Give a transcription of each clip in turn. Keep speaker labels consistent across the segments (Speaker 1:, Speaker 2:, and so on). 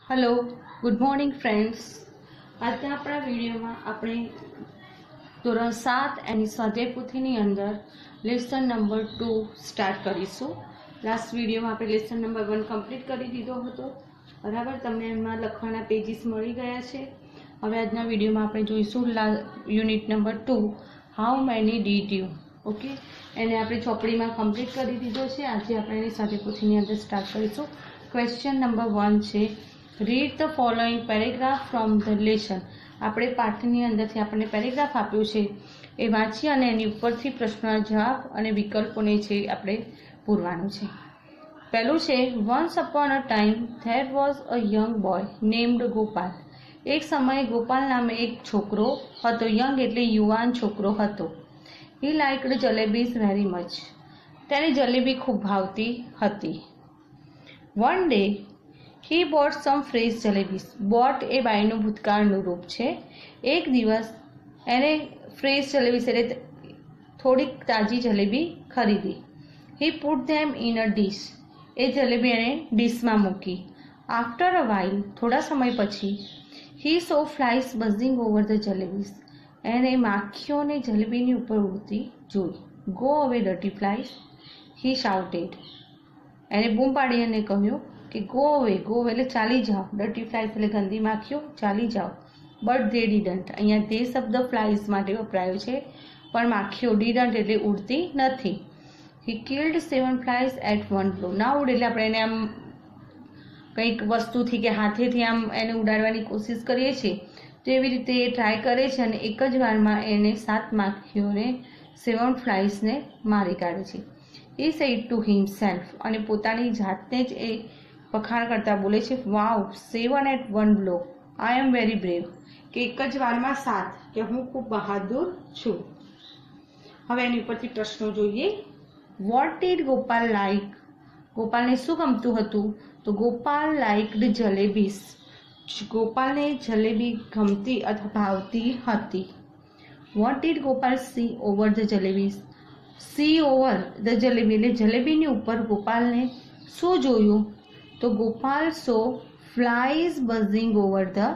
Speaker 1: Hello good morning friends. આજના આપણા વિડીયોમાં આપણે ધોરણ 7 એની સ્વાધ્યાય પોથીની અંદર લેસન નંબર 2 સ્ટાર્ટ કરીશું। લાસ્ટ વિડીયોમાં આપણે લેસન નંબર 1 કમ્પ્લીટ કરી દીધો હતો, બરાબર। તમને એમાં લખવાના પેજીસ મળી ગયા છે। હવે આજના વિડીયોમાં આપણે જોઈશું unit number 2 how many did you. Okay, એને આપણે ચોપડીમાં કમ્પ્લીટ કરી દીધો છે। આજે આપણે એની સ્વાધ્યાય પોથીની અંદર સ્ટાર્ટ કરીશું। ક્વેશ્ચન નંબર 1 છે read the following paragraph from the lesson. આપણે પાઠની અંદરથી આપણને પેરેગ્રાફ આપ્યું છે એ વાંચી અને એની ઉપરથી પ્રશ્નના જવાબ અને વિકલ્પોને છે આપણે પૂરવાનું છે। પહેલું છે once upon a time there was a young boy named Gopal. એક સમયે ગોપાલ નામે એક છોકરો હતો। યંગ એટલે યુવાન છોકરો હતો। હી લાઇકડ જલેબીઝ વેરી મચ। તેને જલેબી ખૂબ ભાવતી હતી। One day he bought some fresh jalebis। bought એ બાયનું ભૂતકાળનું રૂપ છે। એક દિવસ એને ફ્રેશ જલેબીસ એટલે થોડીક તાજી જલેબી ખરીદી। he put them in a dish। એ જલેબી એને ડીશમાં મૂકી। after a while થોડા સમય પછી he saw flies buzzing over the jalebis। એને માખીઓને જલેબીની ઉપર ઉડતી જોઈ। go away dirty flies he shouted। એને બૂમ પાડી અને કહ્યું કે ગો અવે એટલે ચાલી જાઓ। ડર્ટી ફ્લાઇઝ એટલે ગંદી માખીઓ, ચાલી જાઓ। બટ દે ડીડન્ટ, અહીંયા તે શબ્દ ફ્લાઇઝ માટે વપરાયો છે, પણ માખીઓ ડીડન્ટ એટલે ઉડતી નથી। He killed 7 flies at one blow. ના ઉડે એટલે આપણે એને આમ કંઈક વસ્તુથી કે હાથેથી આમ એને ઉડાડવાની કોશિશ કરીએ છીએ તો એવી રીતે એ ટ્રાય કરે છે અને એક જ વારમાં એને 7 માખીઓને 7 ફ્લાઇઝને મારી કાઢે છે। he said to himself, અને પોતાની જાતને જ એ વખાણ કરતા બોલે છે વાવ 7 at one blow I am very brave, કે એક જ વારમાં 7 કે હું ખૂબ બહાદુર છું। હવે એની ઉપરથી પ્રશ્નો જોઈએ। What did Gopal like. ગોપાલને શું ગમતું હતું? તો ગોપાલ લાઇકડ જલેબીસ। ગોપાલને જલેબી ગમતી અથવા ભાવતી હતી। What did Gopal see over the jalebis. See over the jalebi એટલે જલેબીની ઉપર ગોપાલને શું જોયું? તો Gopal saw flies buzzing over the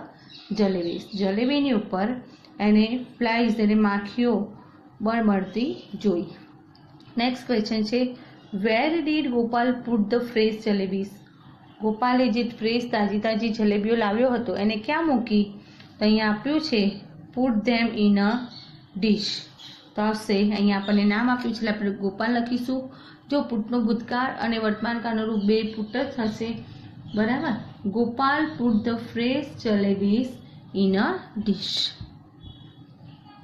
Speaker 1: jalebis. જલેબીની ઉપર એને ફ્લાઇઝ એટલે માખીઓ બળબળતી જોઈ। નેક્સ્ટ ક્વેશ્ચન છે where did Gopal put the fresh jalebis. ગોપાલે જે ફ્રેશ તાજી જલેબીઓ લાવ્યો હતો એને ક્યાં મૂકી? તો અહીંયા આપ્યું છે put them in a dish. તો આવશે અહીંયા આપણને નામ આપ્યું છે એટલે આપણે ગોપાલ લખીશું। જો પુટનું ભૂતકાળ અને વર્તમાન કાળનું રૂપ બે પુટ જ થશે, બરાબર। Gopal put the fresh jalebis in a dish.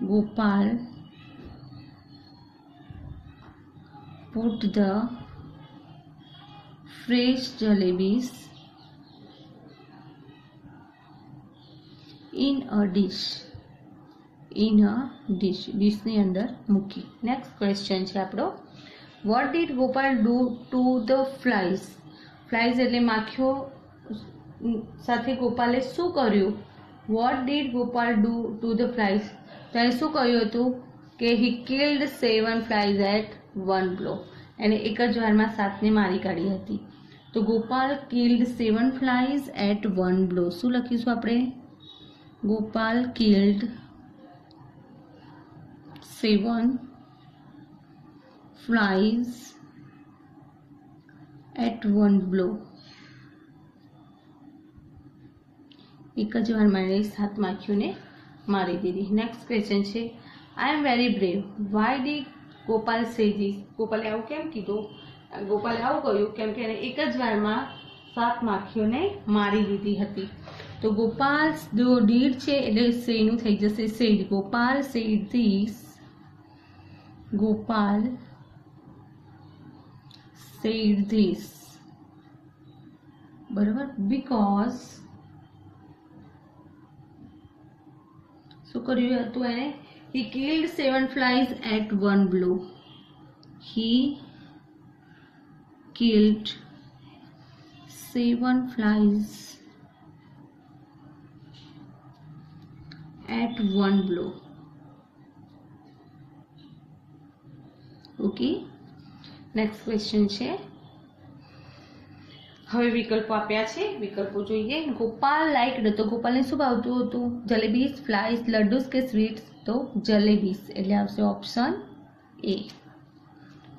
Speaker 1: Gopal put the fresh jalebis in a dish. ડીશની અંદર મૂકી। નેક્સ્ટ ક્વેશ્ચન છે આપણો what did Gopal do to the flies. Flies એટલે માખીઓ સાથે ગોપાલે શું કર્યું? What did Gopal do to the flies. તો એને શું કહ્યું હતું કે he killed 7 flies at one blow. એને એક જ વારમાં 7ને મારી કાઢી હતી। તો Gopal killed 7 flies at one blow. શું લખીશું આપણે? Gopal killed 7 flies at one blow। એક જ વારમાં 7 માખીઓને મારી દીધી। નેક્સ્ટ ક્વેશ્ચન છે I am very brave why did Gopal say this. ગોપાલે આવું કેમ કીધું? ગોપાલે આવું કહ્યું કેમ કે એને એક જ વારમાં 7 માખીઓને મારી દીધી હતી। તો ગોપાલ જો ડીડ છે એટલે સેનું થઈ જશે said. Gopal said this. Gopal said this, બરાબર, because શું કર્યું હતું એને? he killed 7 flies at one blow। he killed 7 flies at one blow। Okay, next question છે હવે વિકલ્પો આપ્યા છે, વિકલ્પો જોઈએ. ગોપાલ લાઇક્ડ, તો ગોપાલને શું ભાવતું હતું? જલેબીસ, ફ્લાઈસ, લડ્ડુસ કે સ્વીટ્સ? તો જલેબીસ, એટલે આવશે ઓપ્શન એ.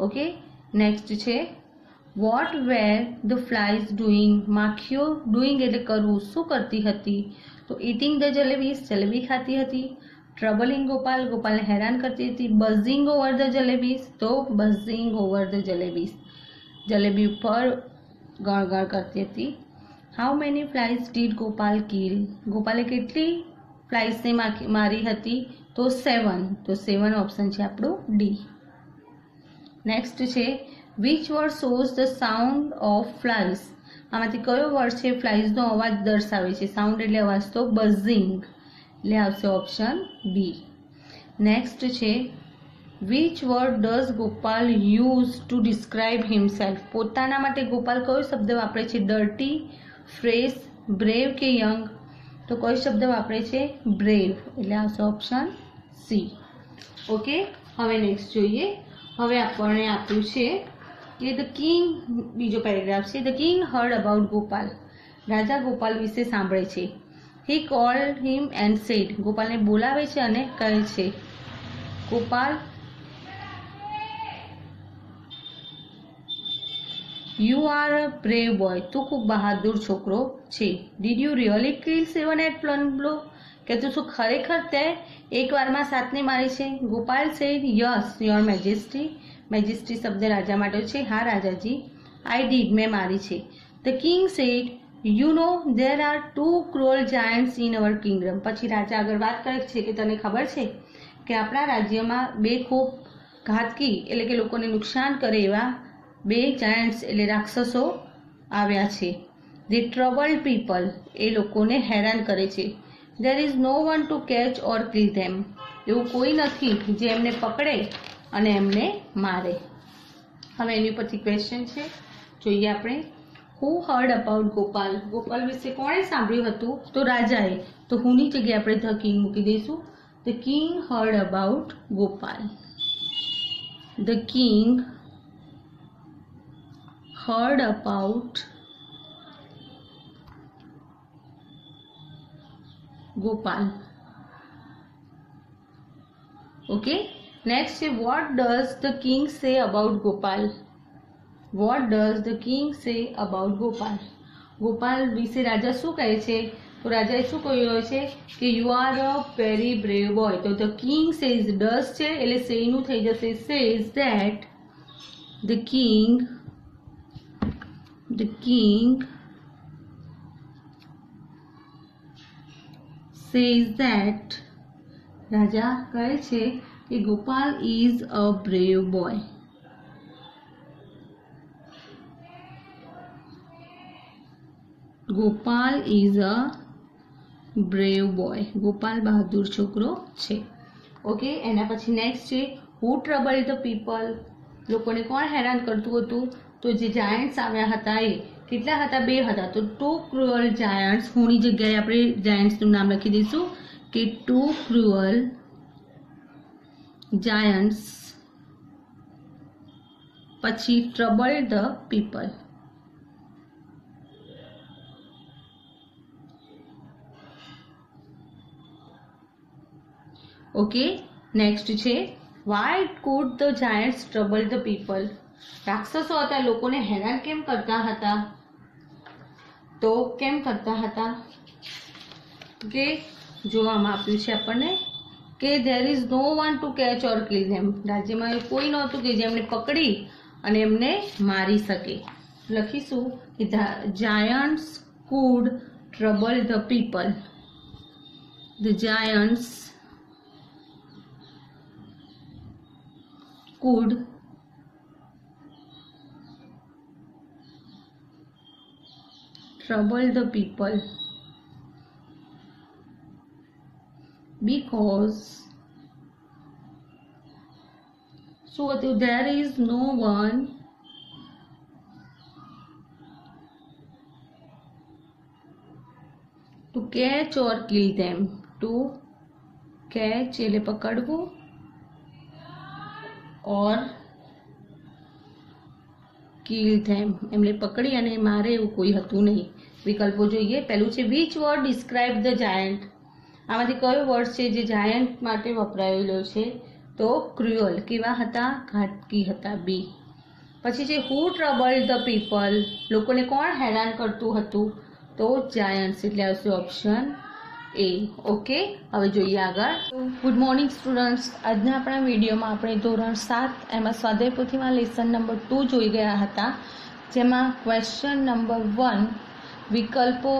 Speaker 1: ઓકે, નેક્સ્ટ છે what were the flies doing. માખીઓ ડુઈંગ એટલે કરવું, શું કરતી હતી? તો ઇટિંગ ધ જલેબીસ, જલેબી ખાતી હતી. ટ્રબલિંગ ગોપાલ, ગોપાલને હેરાન કરતી હતી. બઝિંગ ઓવર ધ જલેબીસ, તો buzzing over the jalebis, jalebi ઉપર ગણગણ કરતી હતી. How many flies did Gopal kill, ગોપાલે કેટલી ફ્લાઈઝને મારી હતી? તો 7, તો 7 ઓપ્શન છે આપણું ડી. નેક્સ્ટ છે which word shows the sound of flies. આમાંથી કયો વર્ડ છે ફ્લાઈઝનો અવાજ દર્શાવે છે? સાઉન્ડ એટલે અવાજ, તો બઝિંગ, એટલે આવશે ઓપ્શન બી. નેક્સ્ટ છે which word does Gopal use to describe himself. પોતાના માટે ગોપાલ કયો શબ્દ વાપરે છે? ડર્ટી, ફ્રેશ, બ્રેવ કે યંગ? તો કયો શબ્દ વાપરે છે? બ્રેવ, એટલે આવશે ઓપ્શન સી. ઓકે, હવે નેક્સ્ટ જોઈએ. હવે આપણને આપ્યું છે કે ધ કિંગ, બીજો પેરેગ્રાફ છે. The king heard about Gopal, રાજા ગોપાલ વિશે સાંભળે છે. He called him and said, ગોપાલને બોલાવે છે અને કહે છે Gopal you are a brave boy, તું ખૂબ બહાદુર છોકરો છે. Did you really kill 7 at one blow, કે તું શું ખરેખર તે એક વારમાં 7ને મારી છે? Gopal said yes your majesty, majesty શબ્દ રાજા માટે છે. હા રાજાજી. આઈ ડીડ, મેં મારી છે. The king said you know there are 2 cruel Giants in our kingdom. પછી રાજા આગળ વાત કરે છે કે તને ખબર છે કે આપણા રાજ્યમાં 2 ખૂબ ઘાતકી એટલે કે લોકોને નુકસાન કરે એવા 2 જાયન્ટ્સ એટલે રાક્ષસો આવ્યા છે. ધી ટ્રબલ્ડ પીપલ, એ લોકોને હેરાન કરે છે. There is no one to catch or kill them, એવું કોઈ નથી જે એમને પકડે અને એમને મારે. હવે એની પરથી ક્વેશ્ચન છે, જોઈએ આપણે. હુ હર્ડ અબાઉટ ગોપાલ, ગોપાલ વિશે કોણે સાંભળ્યું હતું? તો રાજાએ. તો હુની જગ્યાએ આપણે ધ કિંગ મૂકી દઈશું. The king heard about Gopal. The king heard about Gopal. Okay, next what does the king say about Gopal? What does the king say about Gopal? Gopal વિશે રાજા શું કહે છે? તો રાજાએ શું કહ્યું છે કે you are a very brave boy. તો ધ કિંગ સેઝ, ડઝ છે એટલે સે નું થઈ જશે says that the king says that, રાજા કહે છે કે Gopal is a brave boy. Gopal is a brave boy, Gopal બહાદુર છોકરો છે. ઓકે, એના પછી નેક્સ્ટ છે who troubled the people. લોકોને કોણ હેરાન કરતું હતું? તો જે જાયન્ટ્સ આવ્યા હતા એ કેટલા હતા? 2 હતા. તો 2 ક્રુઅલ જાયન્ટ્સ, હુંની જગ્યાએ આપણે જાયન્ટ્સનું નામ લખી દઈશું કે 2 ક્રુઅલ જાયન્ટ્સ, પછી trouble the people. Okay, next છે why could the giants trouble the people. રાક્ષસો હતા, લોકોને હેરાન કેમ કરતા હતા? તો કેમ કરતા હતા કે જો આમાં આપ્યું છે આપણને કે there is no one to catch or kill them. રાજ્યમાં કોઈ નહોતું કે જેમને પકડી અને એમને મારી શકે. લખીશું કે Giants food trouble the people. The Giants could trouble the people because there is no one to catch or kill them. To catch એટલે પકડવું, और કિલ ધેમ, એમને પકડી અને મારે એવું કોઈ હતું નહીં. વિકલ્પો જોઈએ. પહેલું છે which word describe the giant. આમાંથી કયો વર્ડ છે જે જાયન્ટ માટે વપરાયેલો છે? તો ક્રુઅલ. કેવા હતા? ઘાતકી હતા. બી. પછી છે હુ ટ્રબલ્ડ ધ પીપલ. લોકોને કોણ હેરાન કરતું હતું? તો જાયન્ટ્સ. એટલે આવશે ઓપ્શન એ. ઓકે, હવે જોઈએ આગળ. Good morning students. આજના આપણા વિડીયોમાં આપણે ધોરણ 7 એમાં સ્વાધ્યાય પોથીમાં લેસન નંબર 2 જોઈ ગયા હતા, જેમાં ક્વેશ્ચન નંબર 1 વિકલ્પો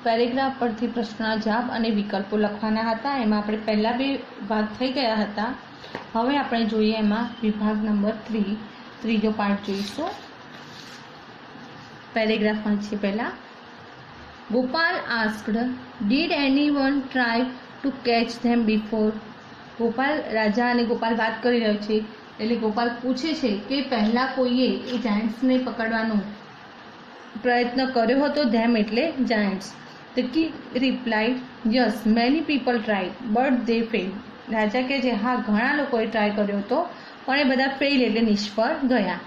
Speaker 1: પેરેગ્રાફ પરથી પ્રશ્નના જવાબ અને વિકલ્પો લખવાના હતા. એમાં આપણે પહેલા 2 ભાગ થઈ ગયા હતા. હવે આપણે જોઈએ એમાં વિભાગ નંબર 3 ત્રીજો પાર્ટ જોઈશું. પેરેગ્રાફમાં છે પહેલા. Gopal asked, did anyone try to catch them before. Gopal, રાજા અને ગોપાલ વાત કરી રહ્યો છે, એટલે ગોપાલ પૂછે છે કે પહેલાં કોઈએ એ જાયન્ટ્સને પકડવાનો પ્રયત્ન કર્યો હતો. ધેમ એટલે giants. The king replied, yes many people try but they fail. રાજા કહે છે હા, ઘણા લોકોએ ટ્રાય કર્યો હતો પણ એ બધા ફેલ એટલે નિષ્ફળ ગયા.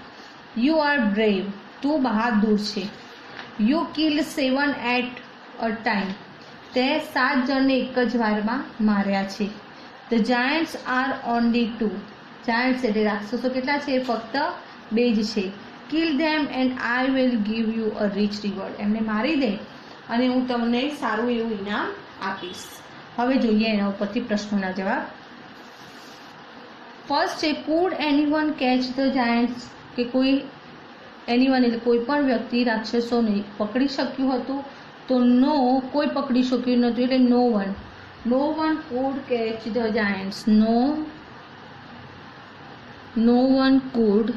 Speaker 1: You are brave. તું બહાદુર છે. You killed 7 at a time. તે 7 જણને એક જ વારમાં માર્યા છે. The giants are only 2. Giants એટલે રાક્ષસો કેટલા છે? ફક્ત 2 જ છે. Kill them and I will give you a rich reward. એમને મારી દે અને હું તમને સારું એવું ઇનામ આપીશ. હવે જોઈએ એના ઉપરથી પ્રશ્નોના જવાબ. ફર્સ્ટ છે food anyone catch the giants. કે કોઈ એનીવન એટલે કોઈ પણ વ્યક્તિ રાક્ષસોને પકડી શક્યું હતું? તો નો, કોઈ પકડી શક્યું નહોતું એટલે no one. No one could catch the giants. No one could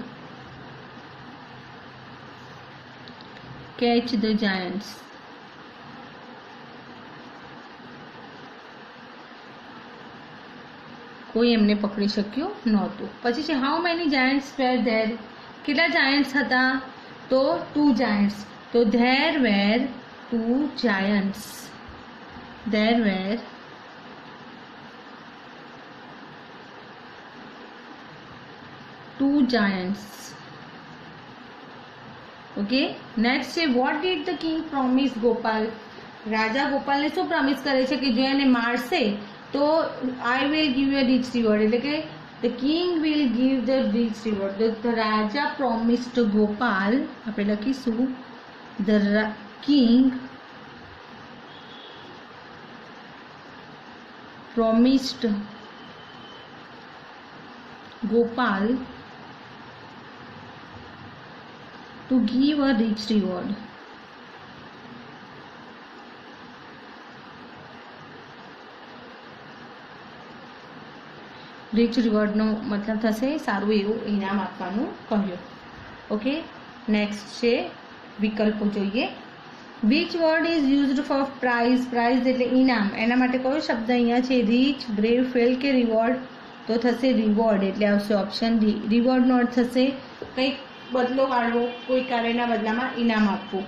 Speaker 1: catch the giants. કોઈ એમને પકડી શક્યું નહોતું. પછી છે how many giants were there. કેટલા જાયન્ટ્સ હતા? તો 2 જાયન્ટ્સ. તો there were 2 giants. There were 2 giants. Okay, next છે what did the king promise Gopal. રાજા ગોપાલને શું પ્રોમિસ કરે છે કે જો એને મારશે તો I will give you rich reward. એટલે કે the king will give the rich reward. The રાજા પ્રોમિસ્ડ ગોપાલ. આપણે લખીશું the king promised Gopal to give a rich reward. Rich રિવોર્ડનો મતલબ થશે સારું એવું ઇનામ આપવાનું કહ્યું. ઓકે, નેક્સ્ટ છે વિકલ્પો જોઈએ. Which word is used for prize. Prize એટલે ઇનામ. એના માટે કયો શબ્દ અહીંયા છે? રીચ, બ્રેવ, ફેલ કે રિવોર્ડ? તો થશે રિવોર્ડ. એટલે આવશે ઓપ્શન ડી. રિવોર્ડનો અર્થ થશે કંઈક બદલો કાઢવો, કોઈ કાર્યના બદલામાં ઇનામ આપવું.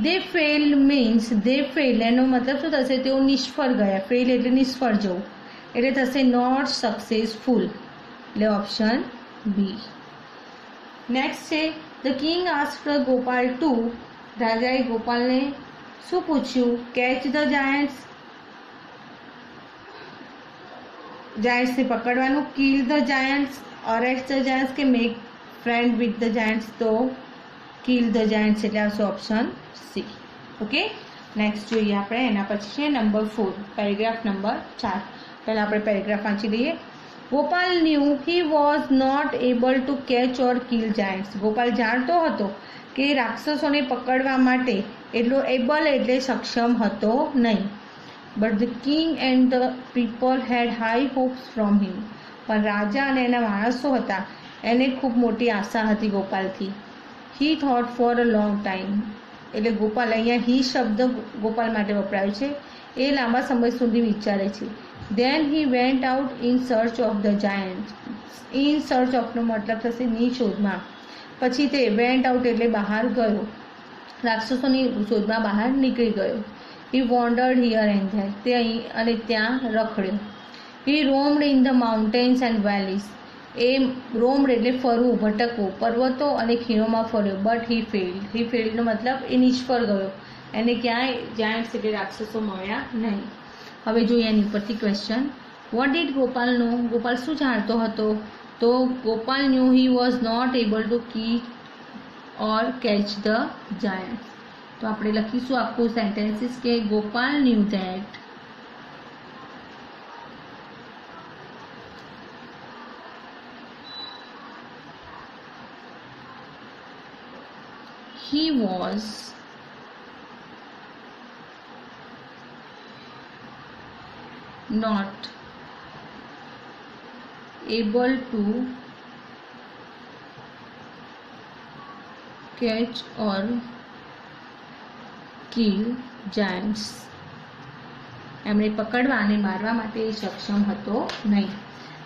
Speaker 1: દે ફેલ મીન્સ દે ફેલ એનો મતલબ શું થશે? તેઓ નિષ્ફળ ગયા. ફેલ એટલે નિષ્ફળ જવું, એટલે થશે નોટ સક્સેસફુલ. એટલે ઓપ્શન બી. નેક્સ્ટ છે the king asked Gopal to. રાજાએ ગોપાલને શું પૂછ્યું? Catch the giants. જાયન્ટ્સને પકડવાનું. Kill the giants, arrest the giants કે make friend with the giants. તો કિલ ધ જાયન્ટ્સ એટલે આવશે ઓપ્શન સી. ઓકે, નેક્સ્ટ જોઈએ આપણે. એના પછી છે નંબર 4 પેરેગ્રાફ નંબર 4. પહેલાં આપણે પેરેગ્રાફ વાંચી લઈએ. Gopal knew he was not able to catch or kill giants. Gopal જાણતો હતો કે રાક્ષસોને પકડવા માટે એટલો એબલ એટલે સક્ષમ હતો નહીં. But the king and the people had high hopes from him. પણ રાજા અને એના માણસો હતા, એને ખૂબ મોટી આશા હતી ગોપાલથી. He thought for a long time. એટલે ગોપાલ, અહીંયા હી શબ્દ ગોપાલ માટે વપરાયો છે. એ લાંબા સમય સુધી વિચારે છે. Then he went out in search of the giant. In search ઓફનો મતલબ થશે ની શોધમાં. પછી તે વેન્ટ આઉટ એટલે બહાર ગયો, રાક્ષસોની શોધમાં બહાર નીકળી ગયો. He wandered here and there. તે અહીં અને ત્યાં રખડ્યો. He roamed in the mountains and valleys. એ રોમ્ડ એટલે ફરવું, ભટકવું, પર્વતો અને ખીણોમાં ફર્યો. બટ હી ફેલ્ડ નો મતલબ એ નિષ્ફળ ગયો, એને ક્યાંય જાયન્ટ્સ એટલે રાક્ષસો મળ્યા નહીં. હવે જોઈએ એની ઉપરથી question. What did Gopal know? Gopal શું જાણતો હતો? તો Gopal knew he was not able to kill or catch the giants. તો આપણે લખીશું આખું સેન્ટેન્સીસ કે Gopal knew that he was not able to catch or kill giants. એમણે પકડવા અને મારવા માટે સક્ષમ હતો નહીં.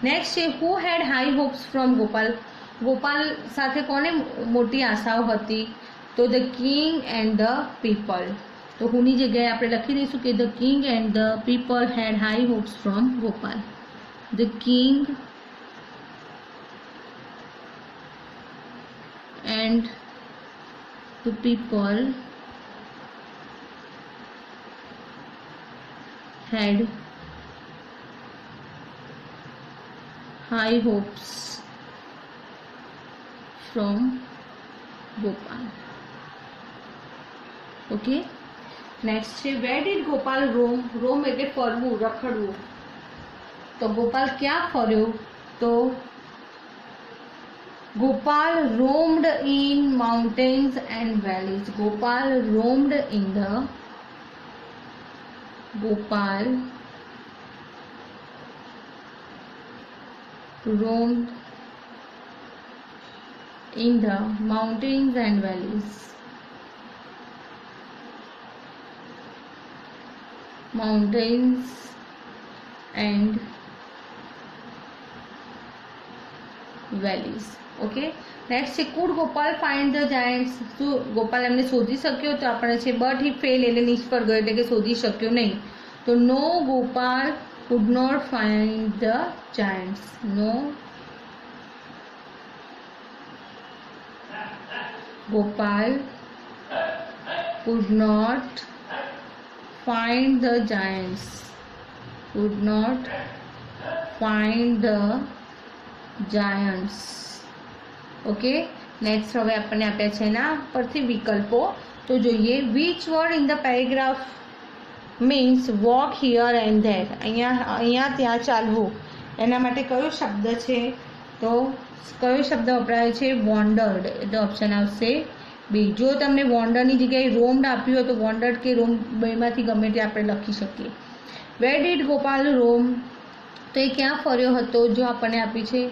Speaker 1: નેક્સ્ટ છે who had high hopes from Gopal. Gopal સાથે કોને મોટી આશાઓ હતી? તો the king and the people. તો હુની જગ્યાએ આપણે લખી દઈશું કે the king and the people had high hopes from Gopal. The king and the people had high hopes from Gopal. Okay, next છે where did Gopal roam? roam એટલે ફરવું, રખડવું. તો ગોપાલ ક્યાં ફર્યો? તો Gopal roamed in mountains and valleys. Gopal roamed in the Gopal roamed in the mountains and valleys. Mountains and valleys. Okay. Next છે could Gopal find the giants. શું ગોપાલ એમને શોધી શક્યો? તો આપણે છે બટ હી ફેલ એટલે નિષ્ફળ ગયો એટલે કે શોધી શક્યો નહીં. તો no Gopal could not find the giants. No Gopal could not find the giants. Could not find the giants. Okay, next હવે આપણને આપ્યા છે એના પરથી વિકલ્પો. તો જોઈએ which word in the paragraph means walk here and there. અહીંયા ત્યાં ચાલવું, એના માટે કયો શબ્દ છે? તો કયો શબ્દ વપરાય છે? વોન્ડર્ડ. એટલે ઓપ્શન આવશે બી. જો તમને વોન્ડરની જગ્યાએ રોમ્ડ આપ્યું હોય તો વોન્ડર્ડ કે રોમ બેમાંથી ગમે તે આપણે લખી શકીએ. વેર ડીડ ગોપાલ રોમ? તો એ ક્યાં ફર્યો હતો? જો આપણને આપી છે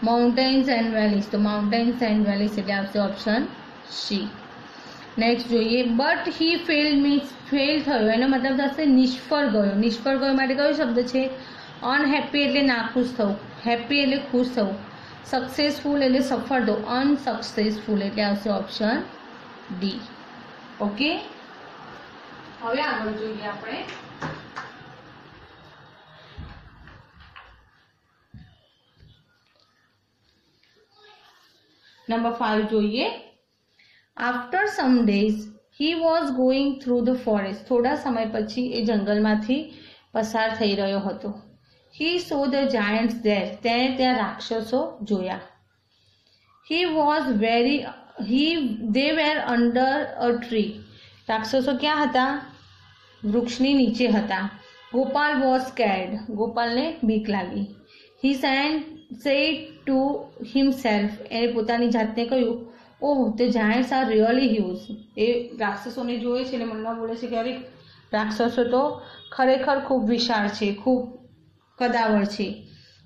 Speaker 1: માઉન્ટેન્સ એન્ડ વેલીઝ, તો માઉન્ટેન્સ એન્ડ વેલીઝ એટલે આવશે ઓપ્શન સી. નેક્સ્ટ જોઈએ but he failed means fail થયો, એનો મતલબ થશે નિષ્ફળ ગયો. નિષ્ફળ ગયો માટે કયો શબ્દ છે? અનહેપી એટલે નાખુશ થવું, હેપી એટલે ખુશ થવું, સક્સેસફુલ એટલે સફળ થવું, અનસક્સેસફુલ એટલે આવશે ઓપ્શન ડી. ઓકે, હવે આગળ જોઈએ આપણે નંબર 5 જોઈએ. After some days he was going through the forest. થોડા સમય પછી એ જંગલમાંથી પસાર થઈ રહ્યો હતો. He saw the giants there. તેણે ત્યાં રાક્ષસો જોયા. He was they were under a tree. રાક્ષસો ક્યાં હતા? વૃક્ષની નીચે હતા. Gopal was scared. ગોપાલને બીક લાગી. He said to himself. એને પોતાની જાતને કહ્યું, oh the giants are really huge. એ રાક્ષસોને જોવે છે એટલે મનમાં બોલે છે કે અરે રાક્ષસો તો ખરેખર ખૂબ વિશાળ છે, ખૂબ કદાવર છે.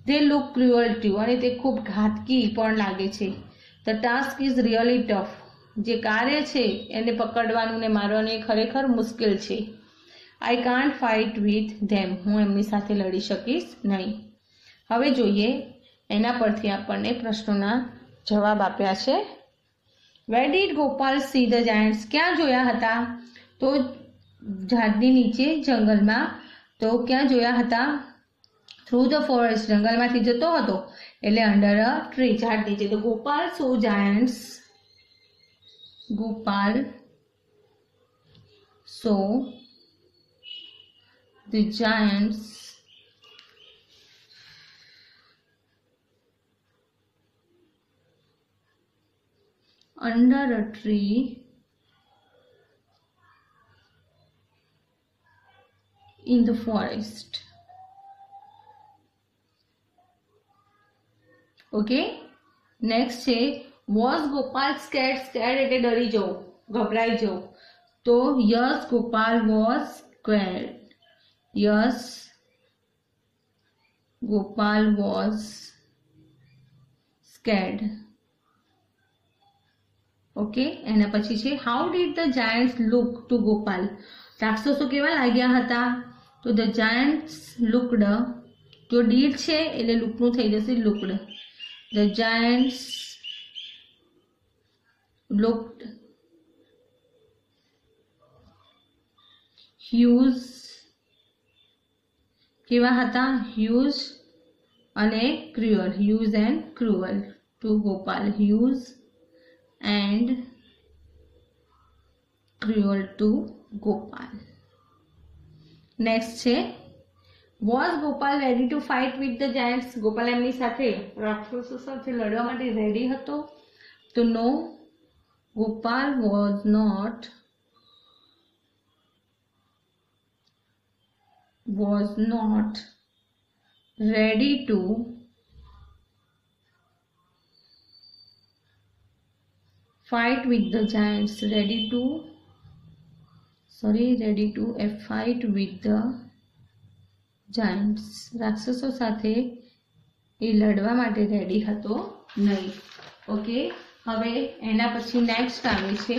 Speaker 1: They look cruel too. અને તે ખૂબ ઘાતકી પણ લાગે છે. The task is really tough. જે કાર્ય છે એને પકડવાનું ને મારવાનું એ ખરેખર મુશ્કેલ છે. I can't fight with them. હું એમની સાથે લડી શકીશ નહીં. હવે જોઈએ એના પરથી આપણને પ્રશ્નોના જવાબ આપ્યા છે. Where did Gopal see the Giants. ક્યાં જોયા હતા? તો ઝાડની નીચે જંગલમાં. તો ક્યાં જોયા હતા? થ્રુ ધ ફોરેસ્ટ, જંગલમાંથી જતો હતો એટલે અંડર અ ટ્રી, ઝાડ નીચે. તો Gopal saw giants, Gopal saw the giants under a tree in the forest. Okay, next છે was Gopal scared? Scared એટલે ડરી જવું, ગભરાઈ જવું. તો yes, Gopal was scared. Yes, Gopal was scared. Okay, એના પછી છે how did the giants look to Gopal? રાક્ષસો કેવા લાગ્યા હતા? તો ધ જાયન્ટ્સ લુકડ, જો ડીડ છે એટલે લુકનું થઈ જશે looked. The giants looked huge, કેવા હતા? હ્યુઝ અને cruel, huge and cruel to Gopal, huge and cruel to Gopal. Next છે was Gopal ready to fight with the giants? Gopal એમની સાથે રાક્ષસો સાથે લડવા માટે રેડી હતો? તો no, Gopal was not ready to fight with the giants. Ready to fight with the giants. રાક્ષસો સાથે એ લડવા માટે રેડી હતો નહીં. ઓકે, હવે એના પછી નેક્સ્ટ આવે છે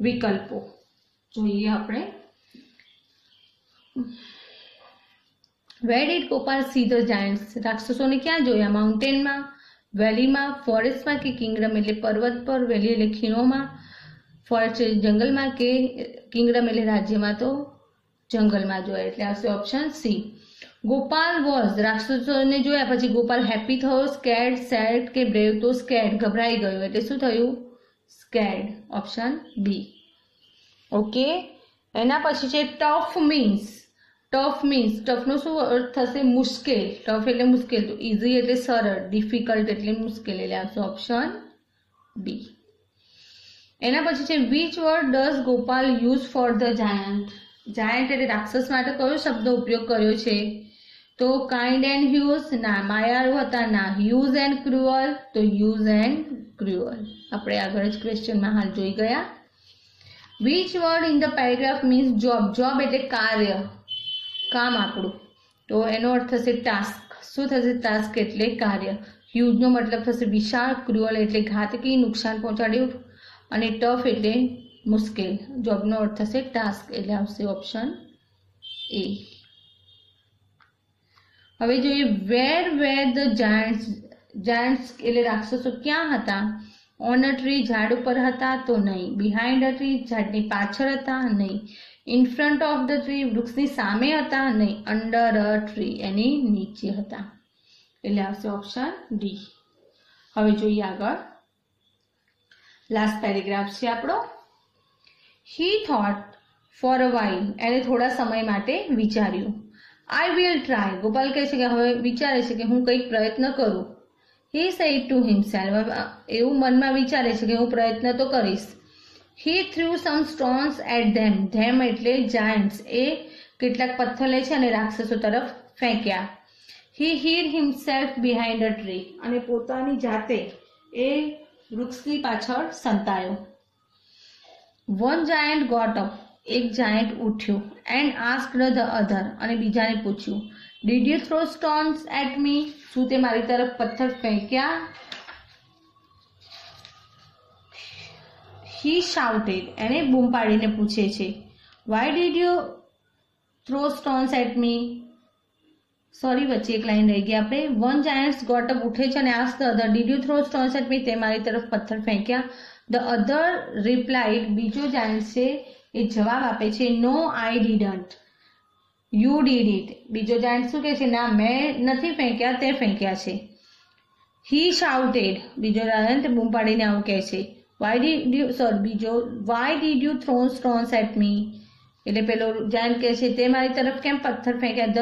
Speaker 1: વિકલ્પો. જોઈએ આપણે. Where did Gopal see the giants? રાક્ષસોને ક્યાં જોયા? માઉન્ટેનમાં, વેલીમાં, ફોરેસ્ટમાં કે કિંગડમ એટલે પર્વત પર, વેલી એટલે ખીણોમાં, ફોરેસ્ટ એટલે જંગલમાં કે કિંગડમ એટલે રાજ્યમાં, તો જંગલમાં જોયા એટલે આવશે ઓપ્શન સી. ગોપાલ વોઝ, રાક્ષસોને જોયા પછી ગોપાલ હેપી થયો, સ્કેર્ડ, સેડ કે બ્રેવ? તો સ્કેર્ડ, ગભરાઈ ગયો એટલે શું થયું? Scared, option B. ઓકે, એના પછી છે ટફ મીન્સ. ટફ મીન્સ, ટફનો શું અર્થ થશે? મુશ્કેલ. ટફ એટલે મુશ્કેલ, તો ઇઝી એટલે સરળ, ડિફિકલ્ટ એટલે મુશ્કેલ એટલે આવશે ઓપ્શન બી. એના પછી છે which word does Gopal use for the giant? Giant એટલે રાક્ષસ માટે કયો શબ્દ ઉપયોગ કર્યો છે? તો કાઇન્ડ એન્ડ હ્યુઝ ના, માયાળુ હતા ના, હ્યુઝ એન્ડ ક્રુઅલ તો હ્યુઝ એન્ડ ક્રુઅલ. આપણે આગળ જ ક્વેશ્ચનમાં હાલ જોઈ ગયા. Which word in the paragraph means job? Job એટલે કાર્ય, કામ આપણું, તો એનો અર્થ થશે ટાસ્ક. શું થશે? ટાસ્ક એટલે કાર્ય. હ્યુઝનો મતલબ થશે વિશાળ, ક્રુઅલ એટલે ઘાતકી, નુકસાન પહોંચાડ્યું, અને ટફ એટલે મુશ્કેલ. જોબનો અર્થ થશે ટાસ્ક એટલે આવશે ઓપ્શન એ. હવે જોઈએ વેર ધ જાયન્ટ્સ એટલે રાક્ષસો ક્યાં હતા? ઓન અ ટ્રી, ઝાડ ઉપર હતા? તો નહીં. બિહાઇન્ડ અ ટ્રી, ઝાડની પાછળ હતા? નહીં. In front of the tree, વૃક્ષની સામે હતા? નહીં. અંડર અ ટ્રી, એની નીચે હતા એટલે આવશે ઓપ્શન ડી. હવે જોઈએ આગળ. લાસ્ટ પેરેગ્રાફ છે આપણો. હી થોટ ફોર અ વાઇલ, એને થોડા સમય માટે વિચાર્યું. આઈ વિલ ટ્રાય, ગોપાલ કહે છે કે હવે વિચારે છે કે હું કંઈક પ્રયત્ન કરું. હી સેડ ટુ હિમસેલ્ફ, એવું મનમાં વિચારે છે કે હું પ્રયત્ન તો કરીશ. He threw some stones at them. Them એટલે giants. એ કેટલાક પથ્થર લે છે અને રાક્ષસો તરફ ફેંક્યા. He hid himself behind a tree. અને પોતાની જાતે એ વૃક્ષની પાછળ સંતાયો. One giant got up. એક giant ઉઠ્યો. And asked the other. અને બીજાને પૂછ્યું. Did you throw stones at me? શું તે મારી તરફ પથ્થર ફેંક્યા? He shouted. એને બૂમ પાડીને પૂછે છે. Why did you throw stones at me? Sorry, વચ્ચે એક લાઈન રહી ગઈ આપણે. One giant got up, ઉઠે છે અને asked the other, Did you throw stones at me? તે મારી તરફ પથ્થર ફેંક્યા. The other replied. બીજો giant છે એ જવાબ આપે છે, No, I didn't. You did it. બીજો જાયન્ટ શું કહે છે? ના, મેં નથી ફેંક્યા, તે ફેંક્યા છે. હી શાઉટેડ. બીજો જાયન્ટ બૂમ પાડીને આવું કહે છે. Why did you throw stones at me. એટલે પેલો જાયન્ટ કહે છે તે મારી તરફ કેમ પથ્થર ફેંક્યા? The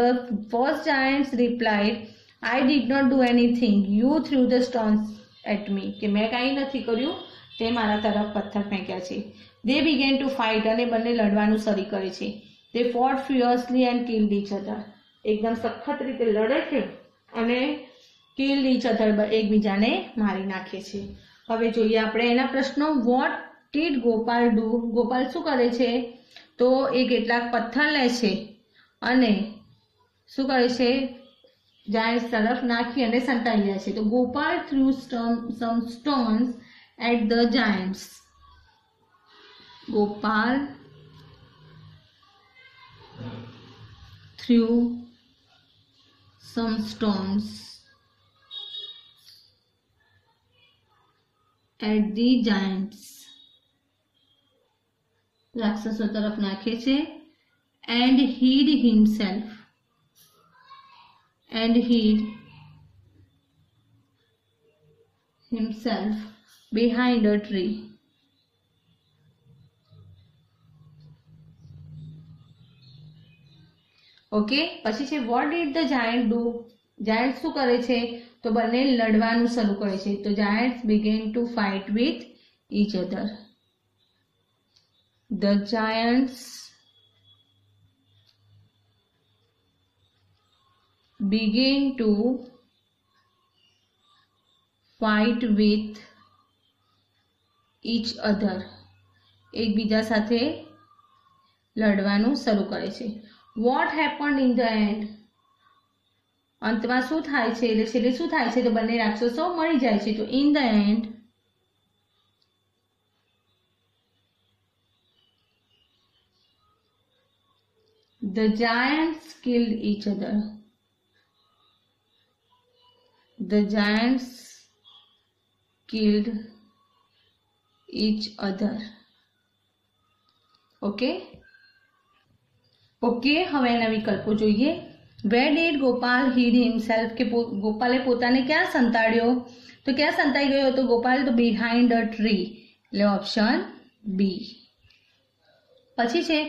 Speaker 1: first giant replied, I did not do anything, you threw the stones at me. કે મેં કાંઈ નથી કર્યું, તે મારા તરફ પથ્થર ફેંક્યા છે. દે બિગેન ટુ ફાઇટ. અને બંને લડવાનું શરૂ કરે છે. દે ફોટ ફિયર્સલી એન્ડ કિલ્ડ ઈચ અધર. એકદમ સખત રીતે લડે છે અને કિલ્ડ ઈચ અધર, એકબીજાને મારી નાખે છે. હવે જોઈએ આપણે એના પ્રશ્નો. Vote did Gopal do? Gopal શું કરે છે? તો એ કેટલાક પથ્થર લે છે અને શું કરે છે? જાયન્ટ્સ તરફ નાખી અને સંતાઈ જાય છે. તો Gopal threw some stones at the giants. Gopal threw some stones at the giants. રાક્ષસો તરફ નાખે છે. and hid himself behind a tree. Okay, પછી છે what did the giant do? Giant શું કરે છે? તો બંને લડવાનું શરૂ કરે છે. તો Giants began to fight with each other. The Giants began to fight with each other. એકબીજા સાથે લડવાનું શરૂ કરે છે. Vote happened in the and? અંતમાં શું થાય છે? એટલે છેલ્લે શું થાય છે? તો બંને રાક્ષસો મળી જાય છે. તો in the and the Giants killed each other. The Giants killed each other. Okay okay, હવે એના વિકલ્પો જોઈએ. વેર ડીડ ગોપાલ હીડ હિમસેલ્ફ? કે ગોપાલે પોતાને ક્યાં સંતાડ્યો? તો ક્યાં સંતાઈ ગયો હતો ગોપાલ? તો બિહાઇન્ડ અ ટ્રી. એટલે ઓપ્શન બી. પછી છે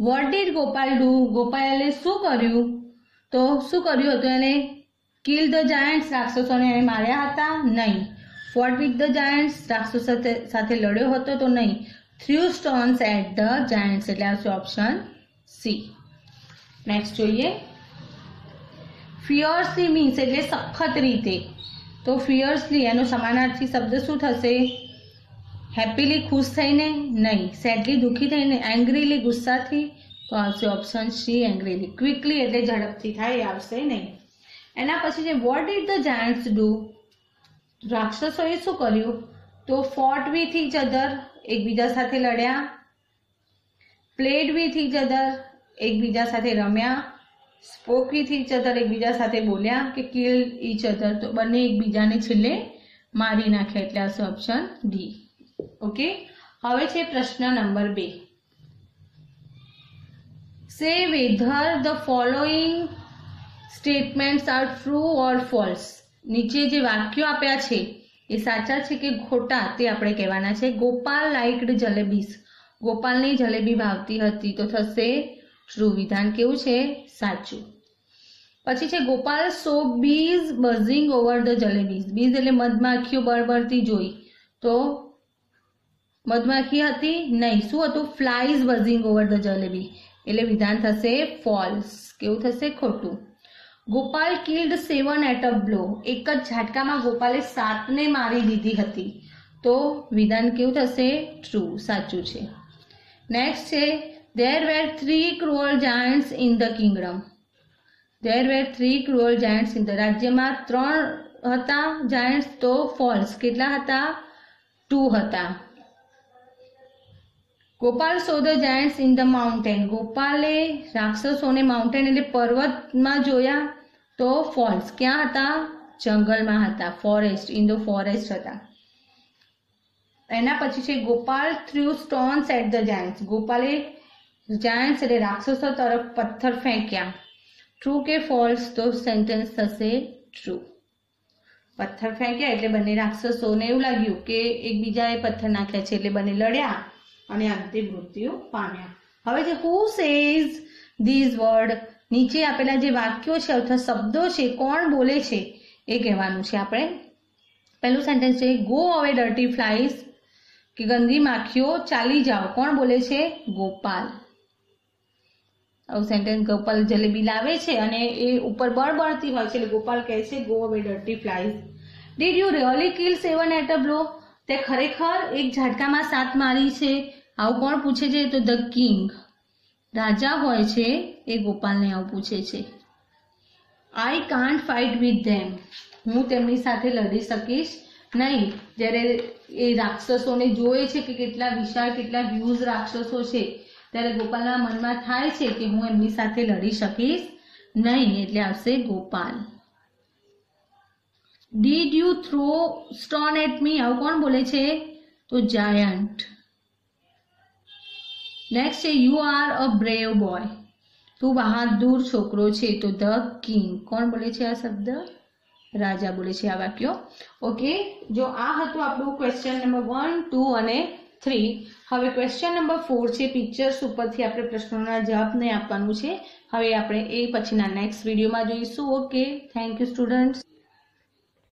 Speaker 1: વોટ ડીડ ગોપાલ ડુ? ગોપાલે શું કર્યું? તો શું કર્યું હતું એને? Kill the Giants. રાક્ષસોને એને માર્યા હતા? નહીં. Fought with the giants. રાક્ષસો સાથે લડ્યો હતો? તો નહીં. Threw stones at the giants. એટલે આવશે ઓપ્શન સી. નેક્સ્ટ જોઈએ. ફિયર્સલી મીન્સ એટલે સખત રીતે. તો ફિયર્સલી એનો સમાનાર્થી શબ્દ શું થશે? હેપીલી ખુશ થઈને? નહીં. સેડલી દુઃખી થઈને? એંગ્રીલી ગુસ્સાથી? તો આવશે ઓપ્શન સી એંગ્રીલી. ક્વિકલી એટલે ઝડપથી થાય, એ આવશે નહીં. એના પછી છે what did the giants do? રાક્ષસોએ શું કર્યું? તો ફોટ વિથ ઈચ અધર. એકબીજા સાથે લડ્યા. Played with each other. એકબીજા સાથે રમ્યા. Spoke with each other. એકબીજા સાથે બોલ્યા. કે કિલ ઈચ અધર. તો બંને એકબીજાને છેલ્લે મારી નાખ્યા. એટલે આવશે ઓપ્શન ડી. ઓકે, હવે છે પ્રશ્ન નંબર 2. સે whether the following statements are true or false. નીચે જે વાક્યો આપ્યા છે એ સાચા છે કે ખોટા તે આપણે કહેવાના છે. ગોપાલ લાઇક્ડ જલેબીસ. ગોપાલને જલેબી ભાવતી હતી. તો થશે ટ્રુ. વિધાન કેવું છે? સાચું. પછી છે Gopal saw bees buzzing over the jalebis. Bees એટલે મધમાખીઓ બળબડતી જોઈ. તો મધમાખી હતી? નહીં. શું હતું? Flies buzzing over the jalebi. એટલે વિધાન થશે ફોલ્સ. કેવું થશે? ખોટું. Gopal killed 7 at a blow. એક જ ઝાટકામાં ગોપાલે 7ને મારી દીધી હતી. તો વિધાન કેવું થશે? ટ્રુ. સાચું છે. નેક્સ્ટ છે there were 3 cruel giants in the kingdom. there were 3 cruel giants in the. રાજ્યમાં 3 હતા giants. તો ફોલ્સ. કેટલા હતા? 2 હતા. Gopal saw the giants in the mountain. ગોપાલે રાક્ષસોને માઉન્ટેન એટલે પર્વતમાં જોયા. તો ફોલ્સ. ક્યાં હતા? જંગલમાં હતા. ફોરેસ્ટ. ઇન ધ ફોરેસ્ટ હતા. એના પછી છે Gopal threw stones at the giants. ગોપાલે જાયન્ટ્સ એટલે રાક્ષસો તરફ પથ્થર ફેંક્યા. ટ્રુ કે ફોલ્સ? તો સેન્ટેન્સ થશે ટ્રુ. પથ્થર ફેંક્યા એટલે બંને રાક્ષસોને એવું લાગ્યું કે એકબીજાએ પથ્થર નાખ્યા છે એટલે બંને લડ્યા અને અંતે મૃત્યુ પામ્યા. હવે જે હુ સેઝ ધીઝ વર્ડ, નીચે આપેલા જે વાક્યો છે અથવા શબ્દો છે કોણ બોલે છે એ કહેવાનું છે આપણે. પહેલું સેન્ટેન્સ છે ગો અવે ડર્ટી ફ્લાઈઝ, કે ગંદી માખીઓ ચાલી જાઓ. કોણ બોલે છે? ગોપાલ. આવું સેન્ટેન્સ ગોપાલ જલેબી લાવે છે અને એ ઉપર બળબળતી હોય છે એટલે ગોપાલ કહે છે go away dirty flies. Did you really kill 7 at a blow? તે ખરેખર એક ઝાટકામાં 7 મારી છે? આવું કોણ પૂછે છે? તો ધ કિંગ, રાજા હોય છે એ ગોપાલને આવું પૂછે છે. I can't fight with them, હું તેમની સાથે લડી શકીશ નહીં. જ્યારે એ રાક્ષસોને જોવે છે કે કેટલા વિશાળ કેટલા હ્યુજ રાક્ષસો છે ત્યારે ગોપાલના મનમાં થાય છે કે હું એમની સાથે લડી શકીશ નહીં, એટલે આવશે Gopal. Did you throw stone at me? આવું કોણ બોલે છે? તો જાયન્ટ. નેક્સ્ટ છે you are a brave boy, તું બહાદુર છોકરો છે. તો ધ કિંગ, કોણ બોલે છે આ શબ્દ? રાજા બોલે છે આ વાક્યો. ઓકે, જો આ હતું આપણું ક્વેશ્ચન નંબર 1, 2 અને 3. હવે ક્વેશ્ચન નંબર 4 છે પિક્ચર્સ ઉપરથી આપણે પ્રશ્નોના જવાબને આપવાનું છે. હવે આપણે એ પછીના નેક્સ્ટ વિડીયોમાં જોઈશું. Okay, thank you students.